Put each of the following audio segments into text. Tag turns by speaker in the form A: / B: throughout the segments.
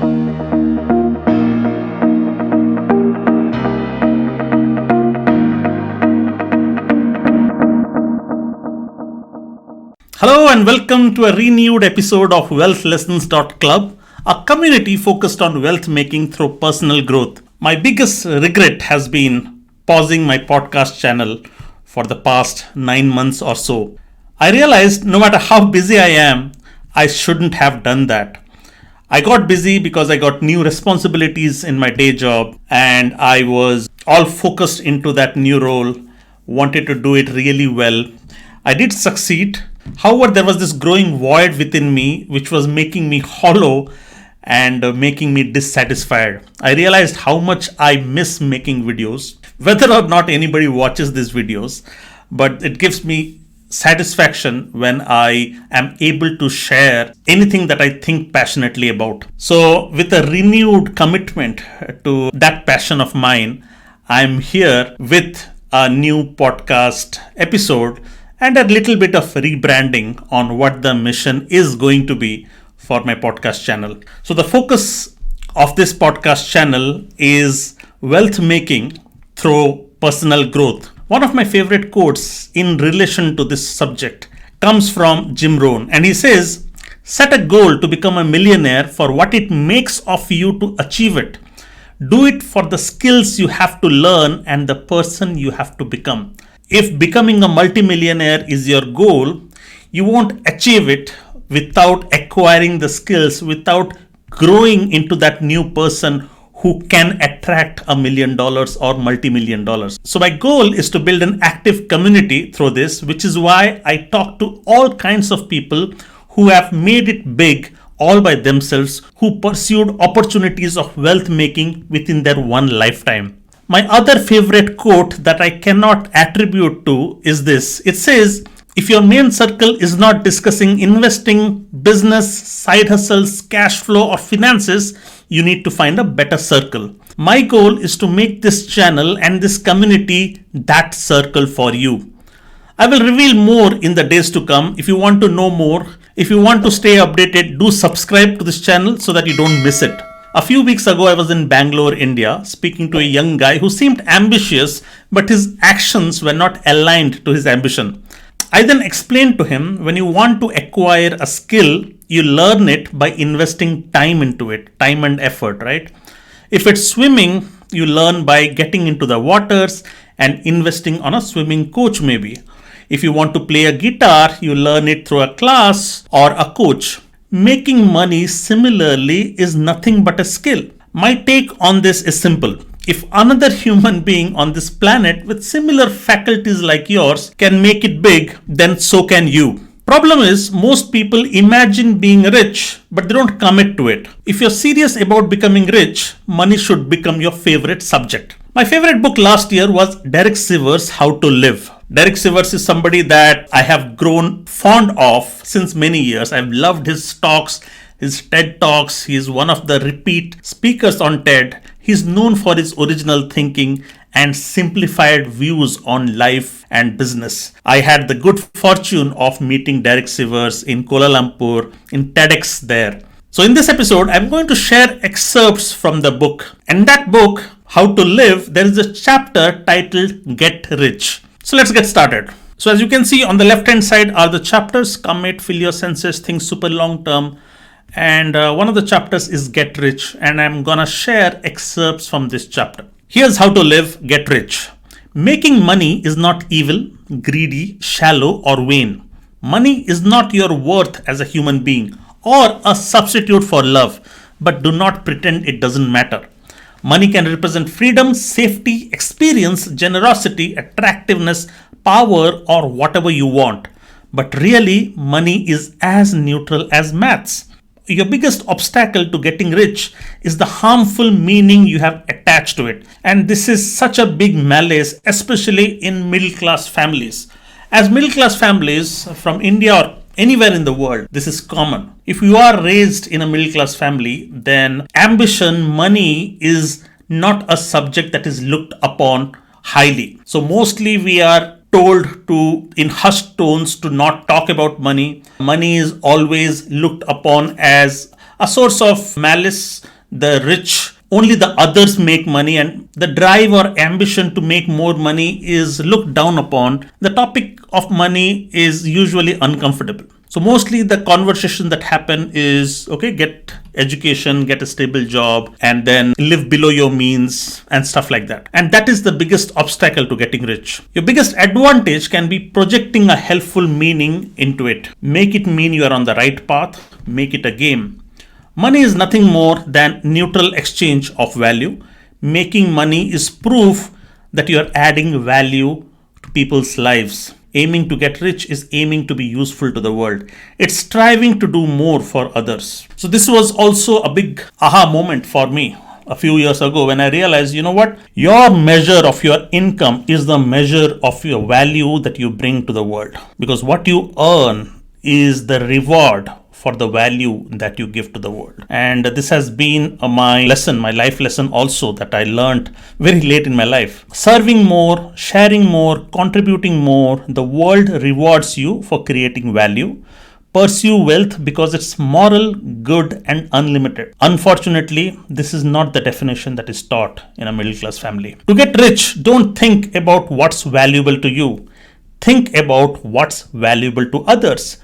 A: Hello and welcome to a renewed episode of wealthlessons.club, a community focused on wealth making through personal growth. My biggest regret has been pausing my podcast channel for the past 9 months or so. I realized no matter how busy I am, I shouldn't have done that. I got busy because I got new responsibilities in my day job and I was all focused into that new role, wanted to do it really well. I did succeed. However, there was this growing void within me which was making me hollow and making me dissatisfied. I realized how much I miss making videos, whether or not anybody watches these videos, but it gives me satisfaction when I am able to share anything that I think passionately about. So with a renewed commitment to that passion of mine, I'm here with a new podcast episode and a little bit of rebranding on what the mission is going to be for my podcast channel. So the focus of this podcast channel is wealth making through personal growth. One of my favorite quotes in relation to this subject comes from Jim Rohn, and he says, "Set a goal to become a millionaire for what it makes of you to achieve it. Do it for the skills you have to learn and the person you have to become." If becoming a multimillionaire is your goal, you won't achieve it without acquiring the skills, without growing into that new person who can attract $1 million or multi-million dollars. So my goal is to build an active community through this, which is why I talk to all kinds of people who have made it big all by themselves, who pursued opportunities of wealth making within their one lifetime. My other favorite quote that I cannot attribute to is this. It says, if your main circle is not discussing investing, business, side hustles, cash flow, or finances, you need to find a better circle. My goal is to make this channel and this community that circle for you. I will reveal more in the days to come. If you want to know more, if you want to stay updated, do subscribe to this channel so that you don't miss it. A few weeks ago, I was in Bangalore, India, speaking to a young guy who seemed ambitious, but his actions were not aligned to his ambition. I then explained to him, when you want to acquire a skill, you learn it by investing time into it, time and effort, right? If it's swimming, you learn by getting into the waters and investing on a swimming coach maybe. If you want to play a guitar, you learn it through a class or a coach. Making money similarly is nothing but a skill. My take on this is simple. If another human being on this planet with similar faculties like yours can make it big, then so can you. Problem is, most people imagine being rich, but they don't commit to it. If you're serious about becoming rich, money should become your favorite subject. My favorite book last year was Derek Sivers' How to Live. Derek Sivers is somebody that I have grown fond of since many years. I've loved his talks, his TED Talks. He is one of the repeat speakers on TED. He's known for his original thinking and simplified views on life and business. I had the good fortune of meeting Derek Sivers in Kuala Lumpur in TEDx there. So in this episode, I'm going to share excerpts from the book. And that book, How to Live, there is a chapter titled Get Rich. So let's get started. So as you can see on the left hand side are the chapters: Commit, Fill Your Senses, Think Super Long Term. And one of the chapters is Get Rich. And I'm gonna share excerpts from this chapter. Here's how to live, get rich. Making money is not evil, greedy, shallow, or vain. Money is not your worth as a human being or a substitute for love, but do not pretend it doesn't matter. Money can represent freedom, safety, experience, generosity, attractiveness, power, or whatever you want. But really, money is as neutral as maths. Your biggest obstacle to getting rich is the harmful meaning you have attached to it. And this is such a big malaise, especially in middle class families. As middle class families from India or anywhere in the world, this is common. If you are raised in a middle class family, then ambition, money is not a subject that is looked upon highly. So mostly we are told to, in hushed tones, to not talk about money. Money is always looked upon as a source of malice, the rich, only the others make money, and the drive or ambition to make more money is looked down upon. The topic of money is usually uncomfortable. So mostly the conversation that happen is, okay, get education, get a stable job, and then live below your means and stuff like that. And that is the biggest obstacle to getting rich. Your biggest advantage can be projecting a helpful meaning into it. Make it mean you are on the right path, make it a game. Money is nothing more than neutral exchange of value. Making money is proof that you are adding value to people's lives. Aiming to get rich is aiming to be useful to the world. It's striving to do more for others. So this was also a big aha moment for me a few years ago when I realized, you know what? Your measure of your income is the measure of your value that you bring to the world. Because what you earn is the reward for the value that you give to the world. And this has been my lesson, my life lesson also, that I learned very late in my life. Serving more, sharing more, contributing more, the world rewards you for creating value. Pursue wealth because it's moral, good, and unlimited. Unfortunately, this is not the definition that is taught in a middle class family. To get rich, don't think about what's valuable to you. Think about what's valuable to others.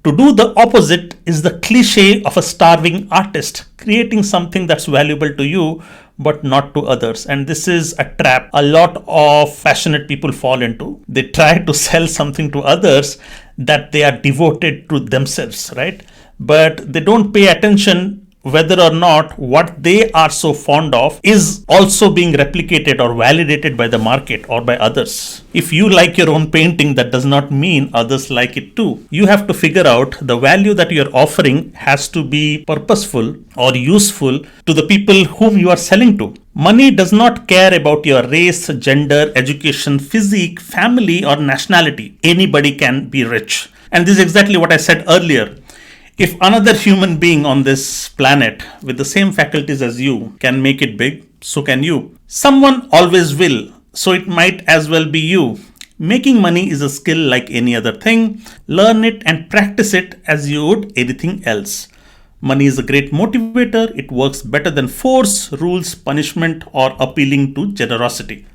A: To do the opposite is the cliche of a starving artist, creating something that's valuable to you but not to others. And this is a trap a lot of passionate people fall into. They try to sell something to others that they are devoted to themselves, right? But they don't pay attention whether or not what they are so fond of is also being replicated or validated by the market or by others. If you like your own painting, that does not mean others like it too. You have to figure out the value that you're offering has to be purposeful or useful to the people whom you are selling to. Money does not care about your race, gender, education, physique, family, or nationality. Anybody can be rich. And this is exactly what I said earlier. If another human being on this planet with the same faculties as you can make it big, so can you. Someone always will, so it might as well be you. Making money is a skill like any other thing. Learn it and practice it as you would anything else. Money is a great motivator. It works better than force, rules, punishment, or appealing to generosity.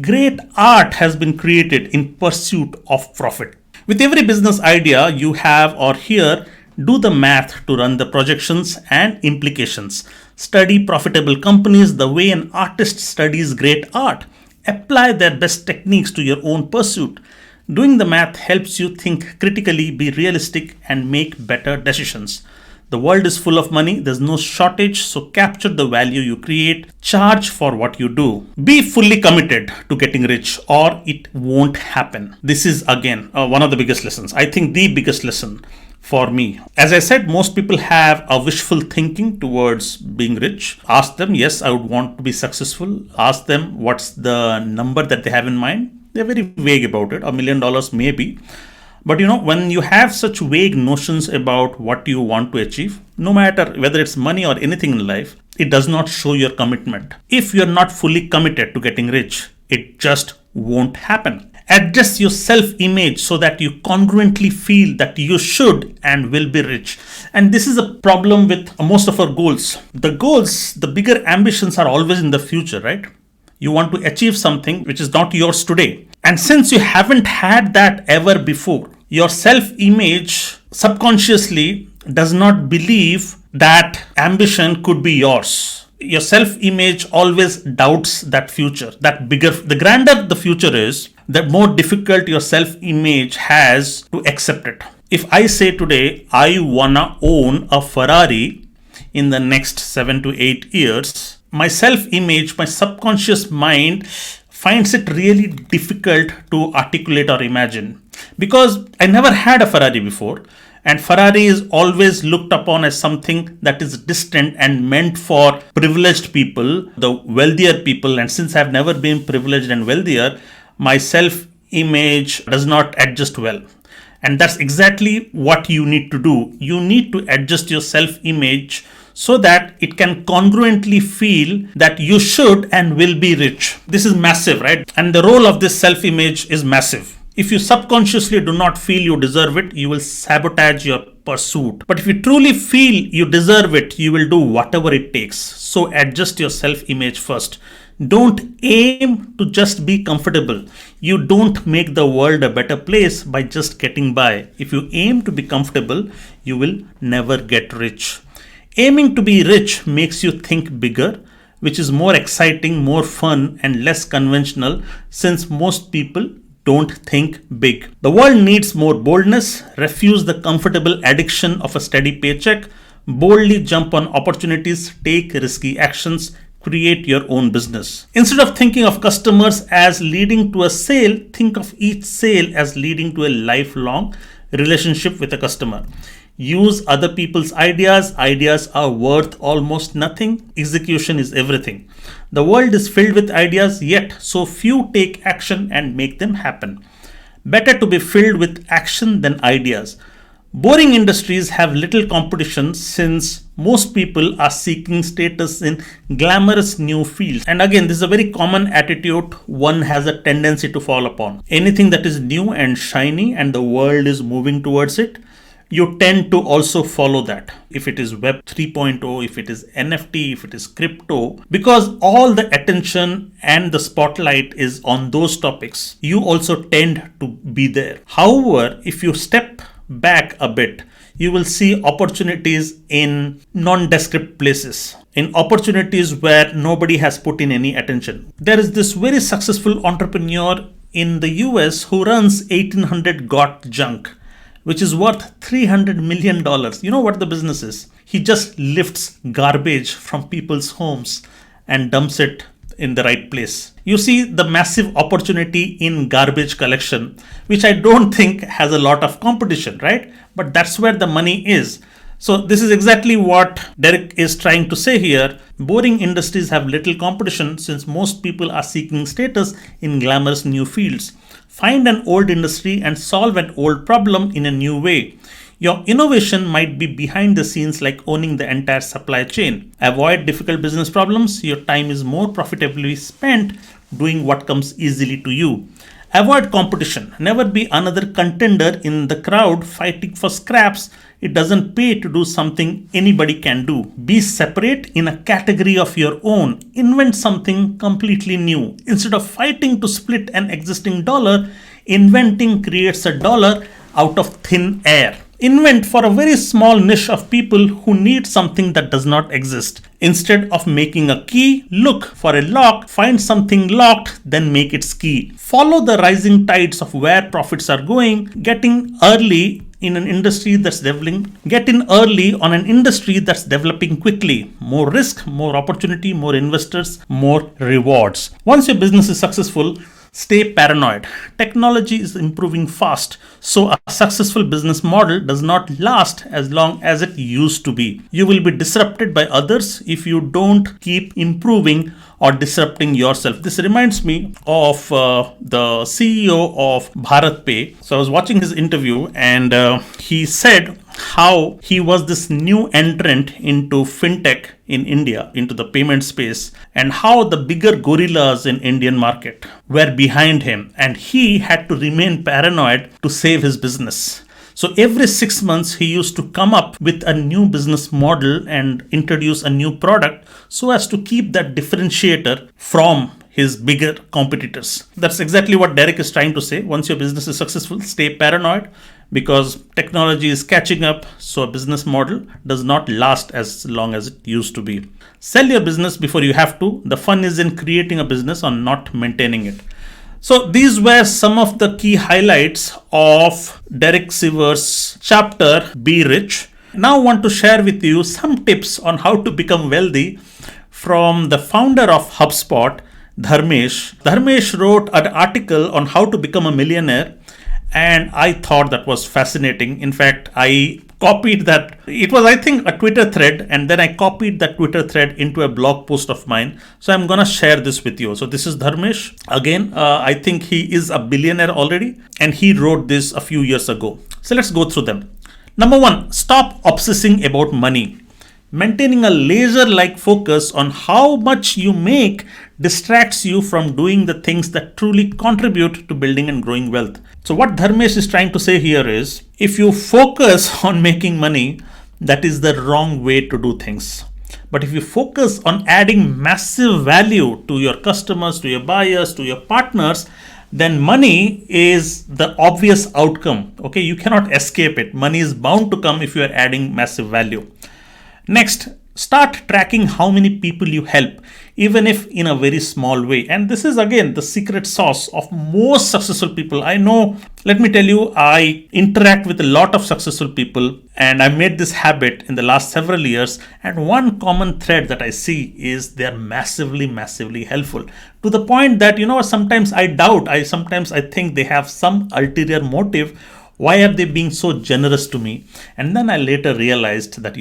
A: Great art has been created in pursuit of profit. With every business idea you have or hear, do the math to run the projections and implications. Study profitable companies the way an artist studies great art. Apply their best techniques to your own pursuit. Doing the math helps you think critically, be realistic, and make better decisions. The world is full of money. There's no shortage. So capture the value you create. Charge for what you do. Be fully committed to getting rich or it won't happen. This is again one of the biggest lessons. I think the biggest lesson for me. As I said, most people have a wishful thinking towards being rich. Ask them, yes, I would want to be successful. Ask them what's the number that they have in mind. They're very vague about it. $1 million maybe. But when you have such vague notions about what you want to achieve, no matter whether it's money or anything in life, it does not show your commitment. If you're not fully committed to getting rich, it just won't happen. Adjust your self-image so that you congruently feel that you should and will be rich. And this is a problem with most of our goals. The goals, the bigger ambitions are always in the future, right? You want to achieve something which is not yours today. And since you haven't had that ever before, your self-image subconsciously does not believe that ambition could be yours. Your self-image always doubts that future. The grander the future is, the more difficult your self-image has to accept it. If I say today, I wanna own a Ferrari in the next 7 to 8 years, my self-image, my subconscious mind finds it really difficult to articulate or imagine because I never had a Ferrari before. And Ferrari is always looked upon as something that is distant and meant for privileged people, the wealthier people. And since I've never been privileged and wealthier, my self-image does not adjust well. And that's exactly what you need to do. You need to adjust your self-image so that it can congruently feel that you should and will be rich. This is massive, right? And the role of this self-image is massive. If you subconsciously do not feel you deserve it, you will sabotage your pursuit. But if you truly feel you deserve it, you will do whatever it takes. So adjust your self-image first. Don't aim to just be comfortable. You don't make the world a better place by just getting by. If you aim to be comfortable, you will never get rich. Aiming to be rich makes you think bigger, which is more exciting, more fun, and less conventional since most people don't think big. The world needs more boldness. Refuse the comfortable addiction of a steady paycheck. Boldly jump on opportunities, take risky actions, create your own business. Instead of thinking of customers as leading to a sale, think of each sale as leading to a lifelong relationship with a customer. Use other people's ideas. Ideas are worth almost nothing. Execution is everything. The world is filled with ideas, yet so few take action and make them happen. Better to be filled with action than ideas. Boring industries have little competition since most people are seeking status in glamorous new fields. And again, this is a very common attitude one has a tendency to fall upon. Anything that is new and shiny and the world is moving towards it, you tend to also follow that. If it is Web 3.0, if it is NFT, if it is crypto, because all the attention and the spotlight is on those topics, you also tend to be there. However, if you step back a bit, you will see opportunities in nondescript places, in opportunities where nobody has put in any attention. There is this very successful entrepreneur in the US who runs 1800 Got Junk, which is worth $300 million. You know what the business is? He just lifts garbage from people's homes and dumps it in the right place. You see the massive opportunity in garbage collection, which I don't think has a lot of competition, right? But that's where the money is. So this is exactly what Derek is trying to say here. Boring industries have little competition since most people are seeking status in glamorous new fields. Find an old industry and solve an old problem in a new way. Your innovation might be behind the scenes, like owning the entire supply chain. Avoid difficult business problems. Your time is more profitably spent doing what comes easily to you. Avoid competition. Never be another contender in the crowd fighting for scraps. It doesn't pay to do something anybody can do. Be separate in a category of your own. Invent something completely new. Instead of fighting to split an existing dollar, inventing creates a dollar out of thin air. Invent for a very small niche of people who need something that does not exist. Instead of making a key, look for a lock, find something locked, then make its key. Follow the rising tides of where profits are going. Get in early on an industry that's developing quickly. More risk, more opportunity, more investors, more rewards. Once your business is successful, stay paranoid. Technology is improving fast, so a successful business model does not last as long as it used to be. You will be disrupted by others if you don't keep improving or disrupting yourself. This reminds me of the CEO of Bharat Pay. So I was watching his interview and he said how he was this new entrant into fintech in India, into the payment space, and how the bigger gorillas in Indian market were behind him, and he had to remain paranoid to save his business. So every 6 months, he used to come up with a new business model and introduce a new product so as to keep that differentiator from his bigger competitors. That's exactly what Derek is trying to say. Once your business is successful, stay paranoid because technology is catching up, so a business model does not last as long as it used to be. Sell your business before you have to. The fun is in creating a business or not maintaining it. So these were some of the key highlights of Derek Sivers' chapter, Be Rich. Now I want to share with you some tips on how to become wealthy from the founder of HubSpot, Dharmesh. Dharmesh wrote an article on how to become a millionaire, and I thought that was fascinating. In fact, I copied that. It was, I think, a Twitter thread, and then I copied that Twitter thread into a blog post of mine. So I'm going to share this with you. So this is Dharmesh. Again, I think he is a billionaire already, and he wrote this a few years ago. So let's go through them. Number 1, stop obsessing about money. Maintaining a laser-like focus on how much you make distracts you from doing the things that truly contribute to building and growing wealth. So what Dharmesh is trying to say here is, if you focus on making money, that is the wrong way to do things. But if you focus on adding massive value to your customers, to your buyers, to your partners, then money is the obvious outcome. Okay, you cannot escape it. Money is bound to come if you are adding massive value. Next, start tracking how many people you help, even if in a very small way. And this is again the secret sauce of most successful people. I know, let me tell you, I interact with a lot of successful people and I made this habit in the last several years. And one common thread that I see is they're massively, massively helpful, to the point that, sometimes I doubt, sometimes I think they have some ulterior motive. Why are they being so generous to me? And then I later realized that,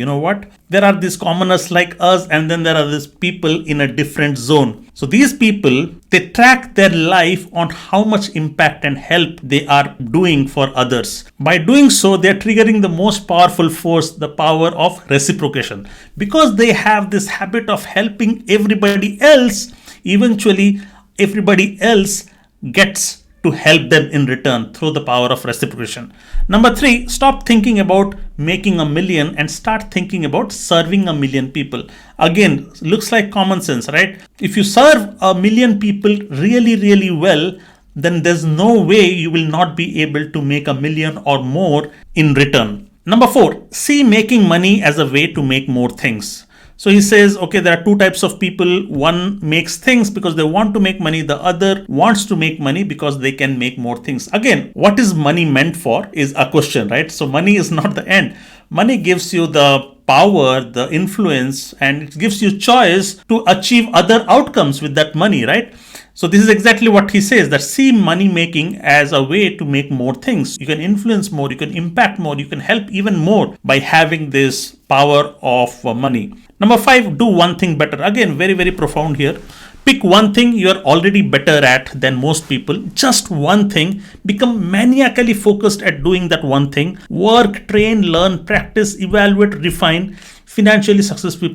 A: there are these commoners like us, and then there are these people in a different zone. So these people, they track their life on how much impact and help they are doing for others. By doing so, they're triggering the most powerful force, the power of reciprocation. Because they have this habit of helping everybody else, eventually everybody else gets to help them in return through the power of reciprocation. Number 3, stop thinking about making a million and start thinking about serving a million people. Again, looks like common sense, right? If you serve a million people really, really well, then there's no way you will not be able to make a million or more in return. Number 4, see making money as a way to make more things. So he says, okay, there are two types of people. One makes things because they want to make money. The other wants to make money because they can make more things. Again, what is money meant for is a question, right? So money is not the end. Money gives you the power, the influence, and it gives you choice to achieve other outcomes with that money, right? So this is exactly what he says, that see money making as a way to make more things. You can influence more, you can impact more, you can help even more by having this power of money. Number 5, do one thing better. Again, very, very profound here. Pick one thing you are already better at than most people. Just one thing. Become maniacally focused at doing that one thing. Work, train, learn, practice, evaluate, refine. Financially successful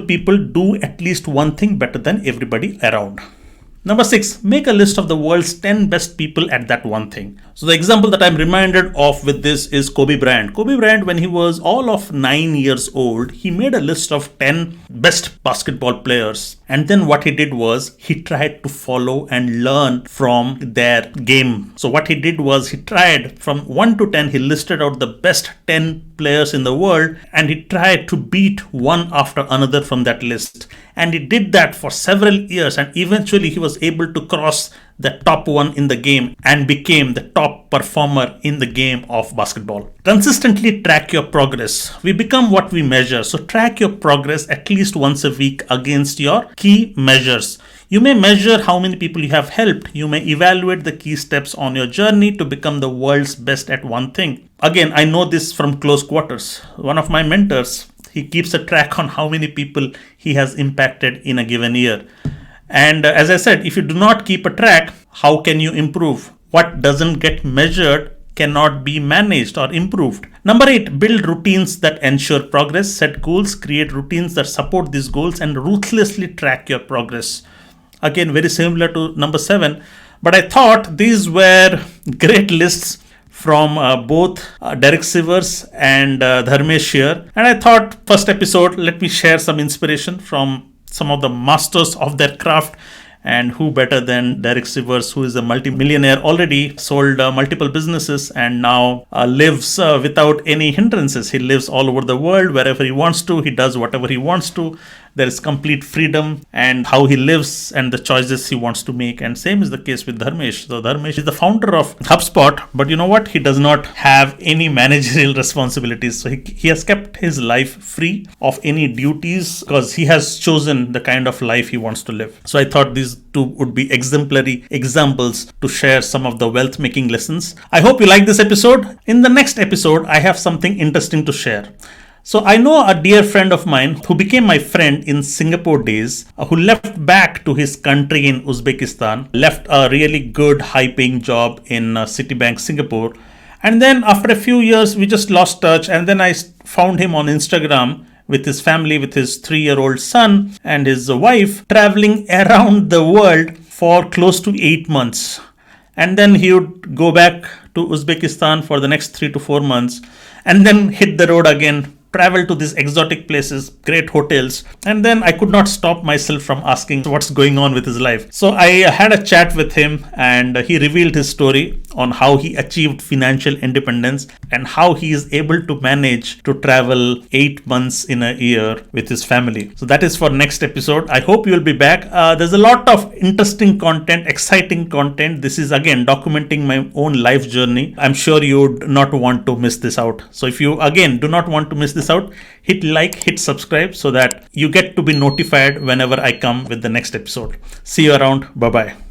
A: people do at least one thing better than everybody around. Number 6, make a list of the world's 10 best people at that one thing. So the example that I'm reminded of with this is Kobe Bryant. Kobe Bryant, when he was all of 9 years old, he made a list of 10 best basketball players. And then what he did was he tried to follow and learn from their game. So what he did was he tried from 1 to 10, he listed out the best 10 players in the world and he tried to beat one after another from that list. And he did that for several years and eventually he was able to cross the top one in the game and became the top performer in the game of basketball. Consistently track your progress. We become what we measure. So track your progress at least once a week against your key measures. You may measure how many people you have helped. You may evaluate the key steps on your journey to become the world's best at one thing. Again, I know this from close quarters. One of my mentors, he keeps a track on how many people he has impacted in a given year. And as I said, if you do not keep a track, how can you improve? What doesn't get measured cannot be managed or improved. Number 8, build routines that ensure progress. Set goals, create routines that support these goals, and ruthlessly track your progress. Again, very similar to number 7. But I thought these were great lists from both Derek Sivers and Dharmesh here. And I thought, first episode, let me share some inspiration from some of the masters of their craft. And who better than Derek Sivers, who is a multi-millionaire, already sold multiple businesses and now lives without any hindrances. He lives all over the world, wherever he wants to. He does whatever he wants to. There is complete freedom and how he lives and the choices he wants to make. And same is the case with Dharmesh. So Dharmesh is the founder of HubSpot, but you know what? He does not have any managerial responsibilities. So he has kept his life free of any duties because he has chosen the kind of life he wants to live. So I thought these two would be exemplary examples to share some of the wealth making lessons. I hope you like this episode. In the next episode, I have something interesting to share. So I know a dear friend of mine who became my friend in Singapore days, who left back to his country in Uzbekistan, left a really good high paying job in Citibank Singapore, And then after a few years, we just lost touch. And then I found him on Instagram with his family, with his 3-year-old son and his wife, traveling around the world for close to 8 months. And then he would go back to Uzbekistan for the next 3 to 4 months and then hit the road again, travel to these exotic places, great hotels. And then I could not stop myself from asking what's going on with his life. So I had a chat with him and he revealed his story on how he achieved financial independence and how he is able to manage to travel 8 months in a year with his family. So that is for next episode. I hope you will be back. There's a lot of interesting content, exciting content. This is again documenting my own life journey. I'm sure you would not want to miss this out. So if you again do not want to miss this out, hit like, hit subscribe so that you get to be notified whenever I come with the next episode. See you around. Bye bye.